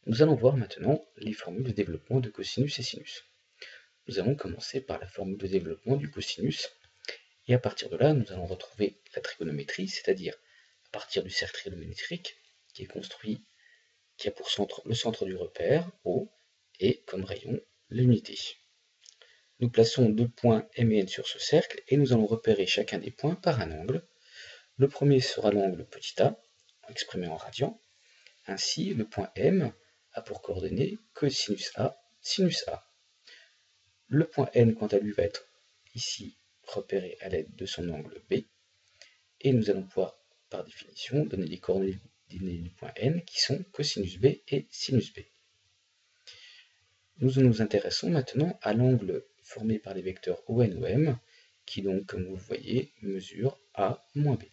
Nous allons voir maintenant les formules de développement de cosinus et sinus. Nous allons commencer par la formule de développement du cosinus, et à partir de là, nous allons retrouver la trigonométrie, c'est-à-dire à partir du cercle trigonométrique qui est construit, qui a pour centre le centre du repère, O, et comme rayon, l'unité. Nous plaçons deux points M et N sur ce cercle, et nous allons repérer chacun des points par un angle. Le premier sera l'angle petit a, exprimé en radians. Ainsi, le point M a pour coordonnées cosinus A, sinus A. Le point N, quant à lui, va être ici repéré à l'aide de son angle B. Et nous allons pouvoir, par définition, donner les coordonnées du point N qui sont cosinus B et sinus B. Nous nous intéressons maintenant à l'angle formé par les vecteurs ON ou M, qui donc, comme vous le voyez, mesure A moins B.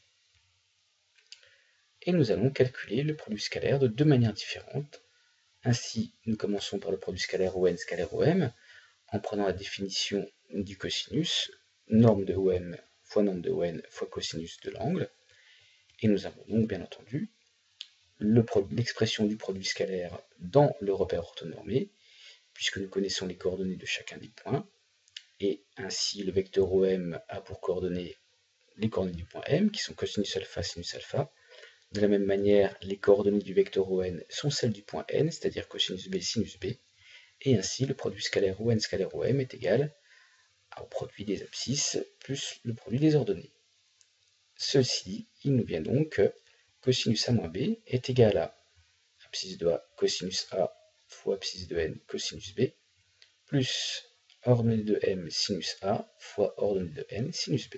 Et nous allons calculer le produit scalaire de deux manières différentes. Ainsi, nous commençons par le produit scalaire ON scalaire OM, en prenant la définition du cosinus, norme de OM fois norme de ON fois cosinus de l'angle. Et nous avons donc bien entendu l'expression du produit scalaire dans le repère orthonormé, puisque nous connaissons les coordonnées de chacun des points. Et ainsi, le vecteur OM a pour coordonnées les coordonnées du point M, qui sont cosinus alpha, sinus alpha. De la même manière, les coordonnées du vecteur ON sont celles du point N, c'est-à-dire cosinus B, sinus B. Et ainsi, le produit scalaire ON scalaire OM est égal au produit des abscisses plus le produit des ordonnées. Ceci, il nous vient donc que cosinus A moins B est égal à abscisse de A cosinus A fois abscisse de N cosinus B, plus ordonnée de M sinus A fois ordonnée de N sinus B.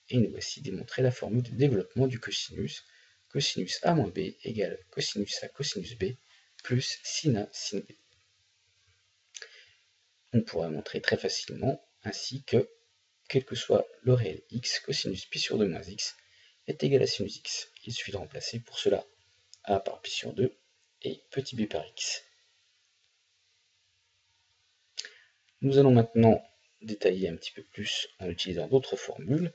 Et nous voici démontré la formule de développement du cosinus. Cosinus A moins B égale cosinus A cosinus B plus sin A sin B. On pourra montrer très facilement ainsi que, quel que soit le réel x, cosinus pi sur 2 moins x est égal à sinus x. Il suffit de remplacer pour cela a par pi sur 2 et petit b par x. Nous allons maintenant détailler un petit peu plus en utilisant d'autres formules.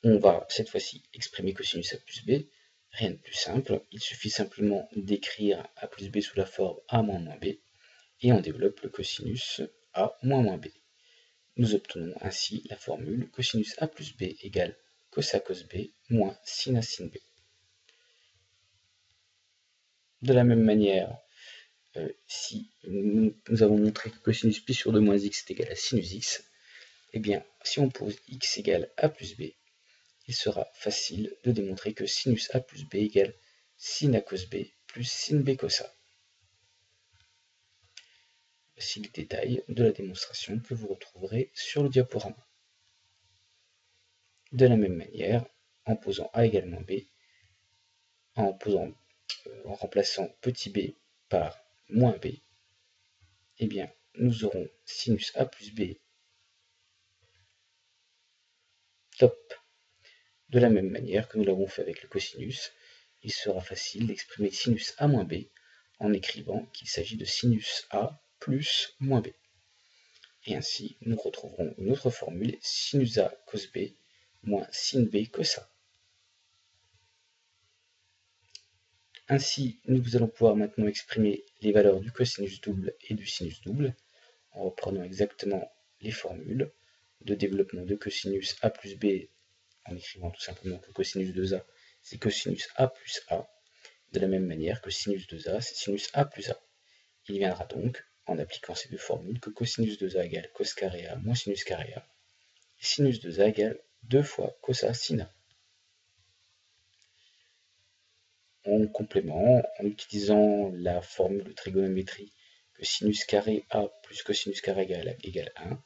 On va cette fois-ci exprimer cosinus a plus b, rien de plus simple. Il suffit simplement d'écrire a plus b sous la forme a moins moins b, et on développe le cosinus a moins moins b. Nous obtenons ainsi la formule cosinus a plus b égale cos A cos B moins sin A sin B. De la même manière, si nous avons montré que cosinus pi sur 2 moins x est égal à sinus x, eh bien, si on pose x égale a plus b, il sera facile de démontrer que sinus a plus b égale sin A cos B plus sin B cos A. Voici le détail de la démonstration que vous retrouverez sur le diaporama. De la même manière, en posant a également b, en remplaçant petit b par moins b, eh bien, nous aurons sinus a plus b top. De la même manière que nous l'avons fait avec le cosinus, il sera facile d'exprimer sinus a moins b en écrivant qu'il s'agit de sinus a plus moins b. Et ainsi, nous retrouverons une autre formule, sinus a cos b moins sin b cos A. Ainsi, nous allons pouvoir maintenant exprimer les valeurs du cosinus double et du sinus double en reprenant exactement les formules de développement de cosinus a plus b en écrivant tout simplement que cosinus 2a c'est cosinus a plus a, de la même manière que sinus 2a c'est sinus a plus a. Il viendra donc, en appliquant ces deux formules, que cosinus 2a égale cos carré a moins sinus carré a, et sinus 2a égale 2 fois cos A sin A. En complément, en utilisant la formule de trigonométrie que sinus carré A plus cosinus carré égale 1,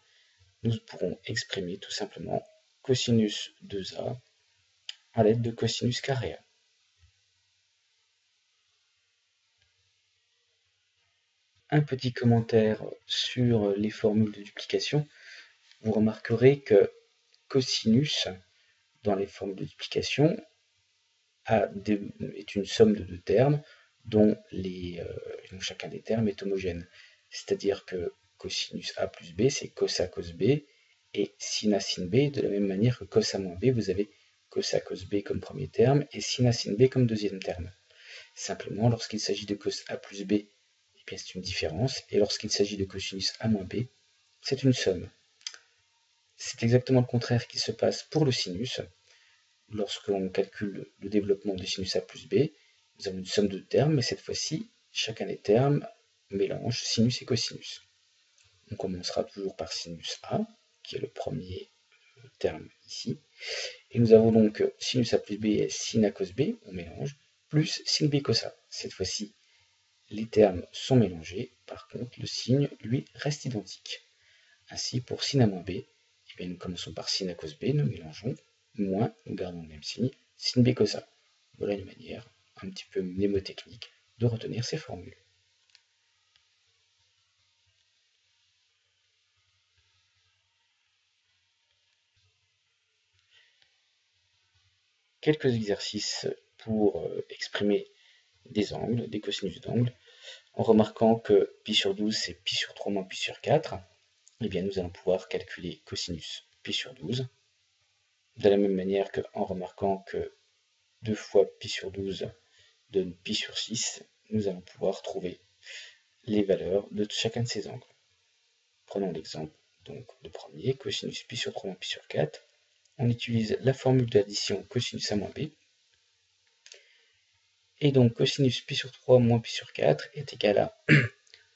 nous pourrons exprimer tout simplement cosinus 2A à l'aide de cosinus carré A. Un petit commentaire sur les formules de duplication. Vous remarquerez que cosinus, dans les formules de duplication, est une somme de deux termes dont chacun des termes est homogène. C'est-à-dire que cosinus A plus B, c'est cos A cos B, et sin A sin B, de la même manière que cos A moins B, vous avez cos A cos B comme premier terme, et sin A sin B comme deuxième terme. Simplement, lorsqu'il s'agit de cos A plus B, eh bien c'est une différence, et lorsqu'il s'agit de cosinus A moins B, c'est une somme. C'est exactement le contraire qui se passe pour le sinus. Lorsqu'on calcule le développement du sinus A plus B, nous avons une somme de termes, mais cette fois-ci, chacun des termes mélange sinus et cosinus. On commencera toujours par sinus A, qui est le premier terme ici, et nous avons donc sinus A plus B et sin A cos B, on mélange, plus sin B cos A. Cette fois-ci, les termes sont mélangés, par contre le signe, lui, reste identique. Ainsi, pour sin A moins B, eh bien, nous commençons par sin A cos B, nous mélangeons, moins, nous gardons le même signe, sin B cos A. Voilà une manière un petit peu mnémotechnique de retenir ces formules. Quelques exercices pour exprimer des angles, des cosinus d'angles, en remarquant que pi sur 12 c'est pi sur 3 moins pi sur 4, eh bien nous allons pouvoir calculer cosinus pi sur 12, de la même manière qu'en remarquant que 2 fois pi sur 12 donne pi sur 6, nous allons pouvoir trouver les valeurs de chacun de ces angles. Prenons l'exemple, donc le premier, cosinus pi sur 3 moins pi sur 4, on utilise la formule d'addition cosinus A moins B, et donc cosinus pi sur 3 moins pi sur 4 est égal à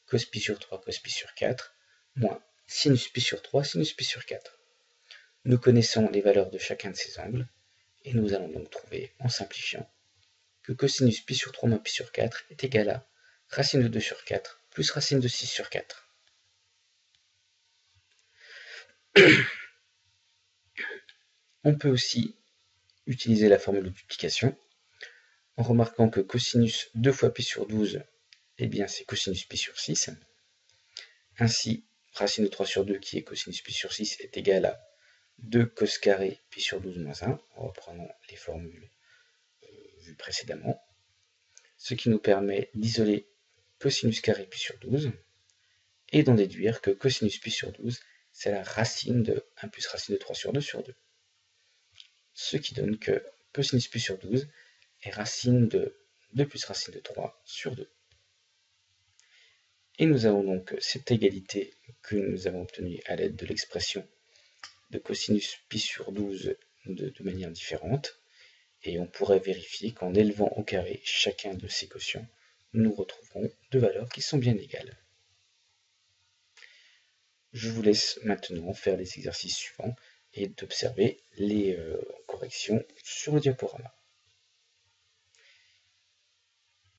cos pi sur 3 cos pi sur 4 moins sinus pi sur 3 sinus pi sur 4. Nous connaissons les valeurs de chacun de ces angles, et nous allons donc trouver, en simplifiant, que cosinus pi sur 3 moins pi sur 4 est égal à racine de 2 sur 4 plus racine de 6 sur 4. On peut aussi utiliser la formule de multiplication, en remarquant que cosinus 2 fois pi sur 12, eh bien c'est cosinus pi sur 6. Ainsi, racine de 3 sur 2, qui est cosinus pi sur 6, est égal à 2 cos carré pi sur 12 moins 1, en reprenant les formules vues précédemment, ce qui nous permet d'isoler cosinus carré pi sur 12, et d'en déduire que cosinus pi sur 12, c'est la racine de 1 plus racine de 3 sur 2 sur 2. Ce qui donne que cosinus pi sur 12 est racine de 2 plus racine de 3 sur 2. Et nous avons donc cette égalité que nous avons obtenue à l'aide de l'expression de cosinus pi sur 12 de manière différente. Et on pourrait vérifier qu'en élevant au carré chacun de ces quotients, nous retrouverons deux valeurs qui sont bien égales. Je vous laisse maintenant faire les exercices suivants et d'observer les corrections sur le diaporama.